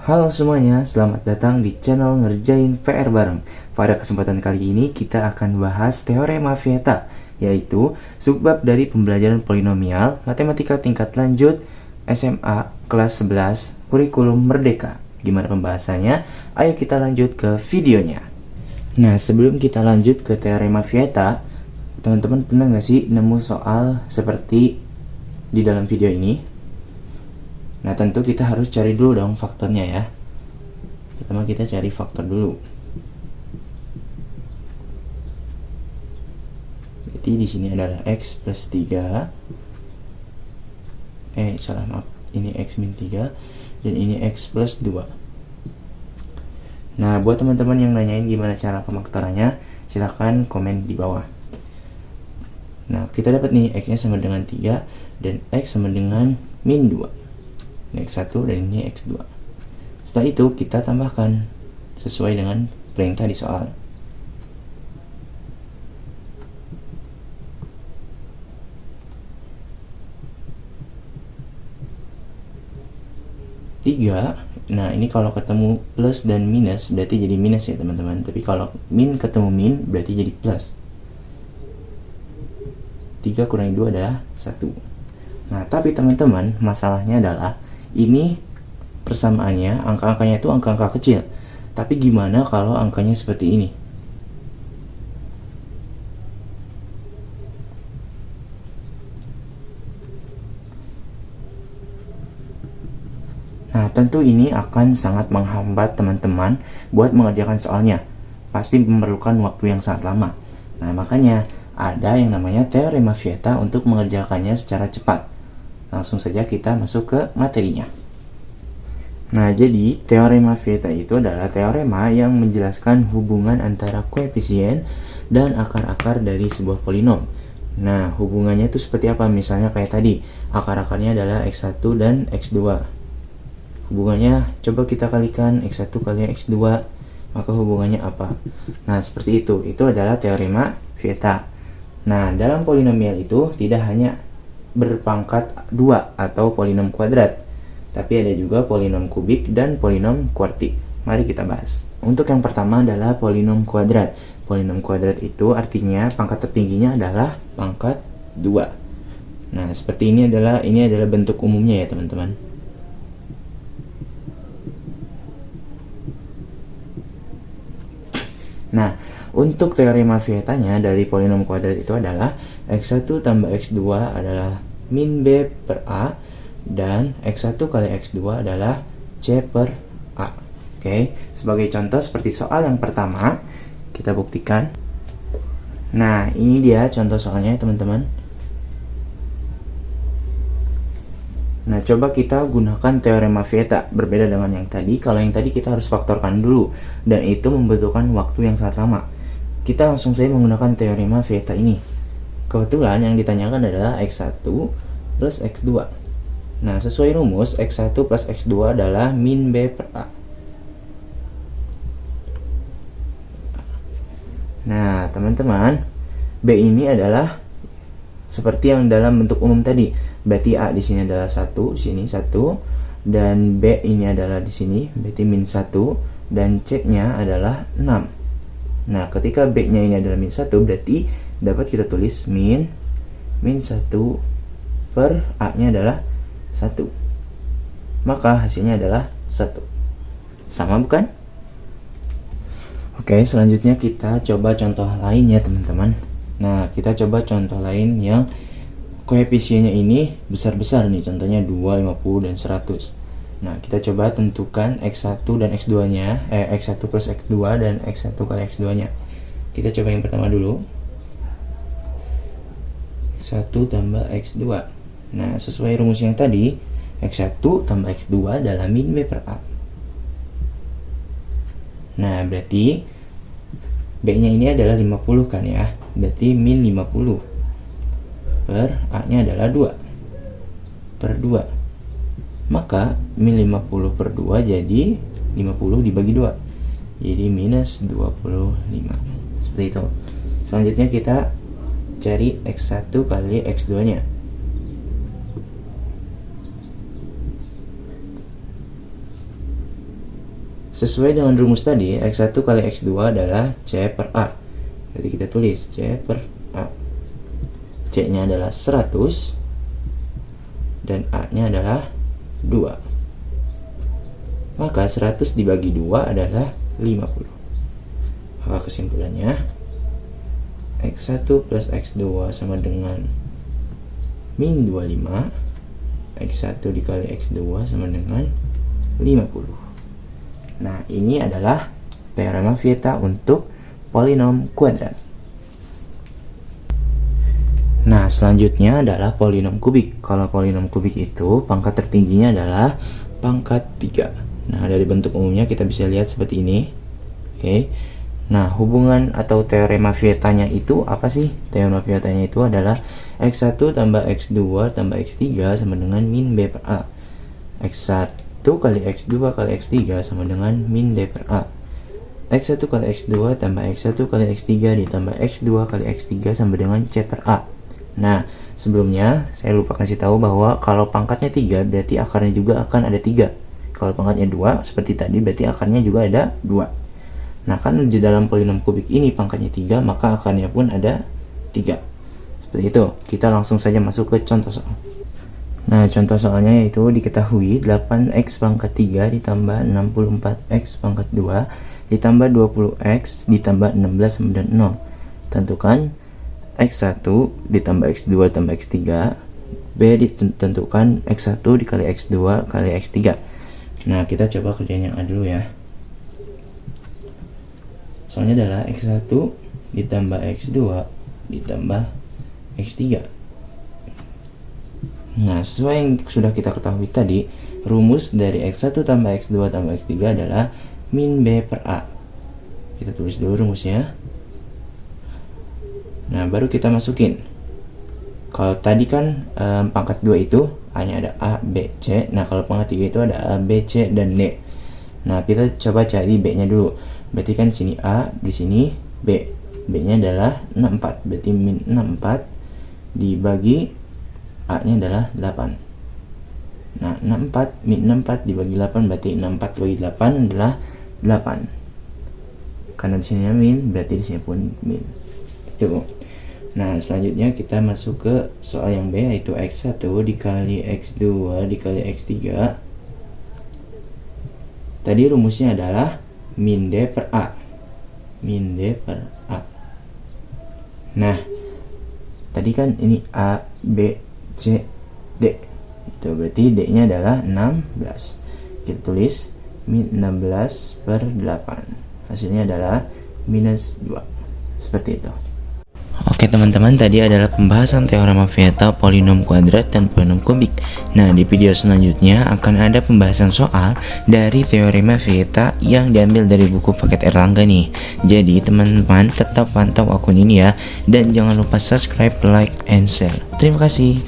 Halo semuanya, selamat datang di channel Ngerjain PR Bareng. Pada kesempatan kali ini kita akan bahas teorema Vieta, yaitu subbab dari pembelajaran polinomial matematika tingkat lanjut SMA kelas 11 kurikulum Merdeka. Gimana pembahasannya? Ayo kita lanjut ke videonya. Nah, sebelum kita lanjut ke teorema Vieta, teman-teman pernah nggak sih nemu soal seperti di dalam video ini? Nah, tentu kita harus cari dulu dong faktornya ya. Pertama kita cari faktor dulu. Jadi di sini adalah x plus 3. Ini x min 3 dan ini x plus 2. Nah, buat teman-teman yang nanyain gimana cara pemfaktorannya, silahkan komen di bawah. Nah, kita dapat nih x-nya sama dengan 3 dan x sama dengan min 2. Ini x1 dan ini x2. Setelah itu kita tambahkan sesuai dengan perintah di soal. Tiga. Nah, ini kalau ketemu plus dan minus berarti jadi minus ya teman-teman. Tapi kalau min ketemu min berarti jadi plus. 3 kurangi 2 adalah 1. Nah, tapi teman-teman, masalahnya adalah ini persamaannya, angka-angkanya itu angka-angka kecil. Tapi gimana kalau angkanya seperti ini? Nah, tentu ini akan sangat menghambat teman-teman buat mengerjakan soalnya. Pasti memerlukan waktu yang sangat lama. Nah, makanya ada yang namanya teorema Vieta untuk mengerjakannya secara cepat. Langsung saja kita masuk ke materinya. Nah, jadi teorema Vieta itu adalah teorema yang menjelaskan hubungan antara koefisien dan akar-akar dari sebuah polinom. Nah, hubungannya itu seperti apa? Misalnya kayak tadi, akar-akarnya adalah x1 dan x2. Hubungannya coba kita kalikan x1 kali x2, maka hubungannya apa? Nah, seperti itu. Itu adalah teorema Vieta. Nah, dalam polinomial itu tidak hanya berpangkat 2 atau polinom kuadrat, tapi ada juga polinom kubik dan polinom kuartik. Mari kita bahas. Untuk yang pertama adalah polinom kuadrat. Polinom kuadrat itu artinya pangkat tertingginya adalah pangkat 2. Nah, seperti ini adalah bentuk umumnya ya teman-teman. Nah, untuk teorema Vietanya dari polinom kuadrat itu adalah x1 tambah x2 adalah min b per a, dan x1 kali x2 adalah c per a. Oke, sebagai contoh seperti soal yang pertama, kita buktikan. Nah, ini dia contoh soalnya teman-teman. Nah, coba kita gunakan teorema Vieta. Berbeda dengan yang tadi. Kalau yang tadi kita harus faktorkan dulu, dan itu membutuhkan waktu yang sangat lama. Kita langsung saja menggunakan teorema Vieta ini. Kebetulan yang ditanyakan adalah x1 plus x2. Nah, sesuai rumus, x1 plus x2 adalah min b per a. Nah, teman-teman, b ini adalah seperti yang dalam bentuk umum tadi. Berarti a di sini adalah 1, sini 1, dan b ini adalah di sini, berarti min 1, dan c-nya adalah 6. Nah, ketika b-nya ini adalah min 1, berarti dapat kita tulis min 1 per a-nya adalah 1. Maka hasilnya adalah 1. Sama bukan? Oke, selanjutnya kita coba contoh lain ya teman-teman. Nah, kita coba contoh lain yang koefisiennya ini besar-besar nih. Contohnya 2, 50, dan 100. Nah, kita coba tentukan x1 dan x2-nya, x1 plus x2 dan x1 kali x2-nya. Kita coba yang pertama dulu. x1 tambah x2. Nah, sesuai rumus yang tadi, x1 tambah x2 adalah min b per a. Nah, berarti b-nya ini adalah 50 kan ya. Berarti min 50 per a-nya adalah 2 per 2. Maka min 50 per 2 jadi 50 dibagi 2, jadi minus 25. Seperti itu. Selanjutnya kita cari x1 kali x2 nya. Sesuai dengan rumus tadi, X1 kali X2 adalah C per A. Jadi kita tulis C per A. C-nya adalah 100 dan A-nya adalah 2. Maka 100 dibagi 2 adalah 50. Maka kesimpulannya X1 plus X2 sama dengan min 25. X1 dikali X2 sama dengan 50. Nah, ini adalah teorema Vieta untuk polinom kuadrat. Nah, selanjutnya adalah polinom kubik. Kalau polinom kubik itu pangkat tertingginya adalah pangkat 3. Nah, dari bentuk umumnya kita bisa lihat seperti ini. Oke. Nah, hubungan atau teorema Vietanya itu apa sih? Teorema Vietanya itu adalah X1 tambah X2 tambah X3 sama dengan min B per A. X1 kali X2 kali X3 sama dengan min D per A. X1 kali X2 tambah X1 kali X3 ditambah X2 kali X3 sama dengan C per A. Nah, sebelumnya saya lupa kasih tahu bahwa kalau pangkatnya 3 berarti akarnya juga akan ada 3. Kalau pangkatnya 2 seperti tadi berarti akarnya juga ada 2. Nah, kan di dalam polinom kubik ini pangkatnya 3, maka akarnya pun ada 3. Seperti itu. Kita langsung saja masuk ke contoh soal. Nah, contoh soalnya yaitu diketahui 8x pangkat 3 ditambah 64x pangkat 2 ditambah 20x ditambah 16 sama dengan 0. Tentukan x1 ditambah x2 tambah x3. B ditentukan x1 dikali x2 kali x3. Nah, kita coba kerjain yang A dulu ya. Soalnya adalah x1 ditambah x2 ditambah x3. Nah, sesuai yang sudah kita ketahui tadi, rumus dari X1 tambah X2 tambah X3 adalah min B per A. Kita tulis dulu rumusnya. Nah, baru kita masukin. Kalau tadi kan pangkat 2 itu A-nya ada A, B, C. Nah, kalau pangkat 3 itu ada A, B, C, dan D. Nah, kita coba cari B-nya dulu. Berarti kan di sini A, di sini B. B-nya adalah 64. Berarti min 64 dibagi A-nya adalah 8. Nah, 64 min 64 dibagi 8 berarti 64 bagi 8 adalah 8. Karena di sini min, berarti di sini pun min. Itu. Nah, selanjutnya kita masuk ke soal yang B, yaitu X1 dikali X2 dikali X3. Tadi rumusnya adalah min D per A. Min D per A. Nah, tadi kan ini A, B, C, D. Itu berarti D-nya adalah 16. Kita tulis min 16 per 8. Hasilnya adalah minus 2. Seperti itu. Oke teman-teman, tadi adalah pembahasan teorema Vieta, polinom kuadrat, dan polinom kubik. Nah, di video selanjutnya akan ada pembahasan soal dari teorema Vieta yang diambil dari buku paket Erlangga nih. Jadi teman-teman tetap pantau akun ini ya, dan jangan lupa subscribe, like, and share. Terima kasih.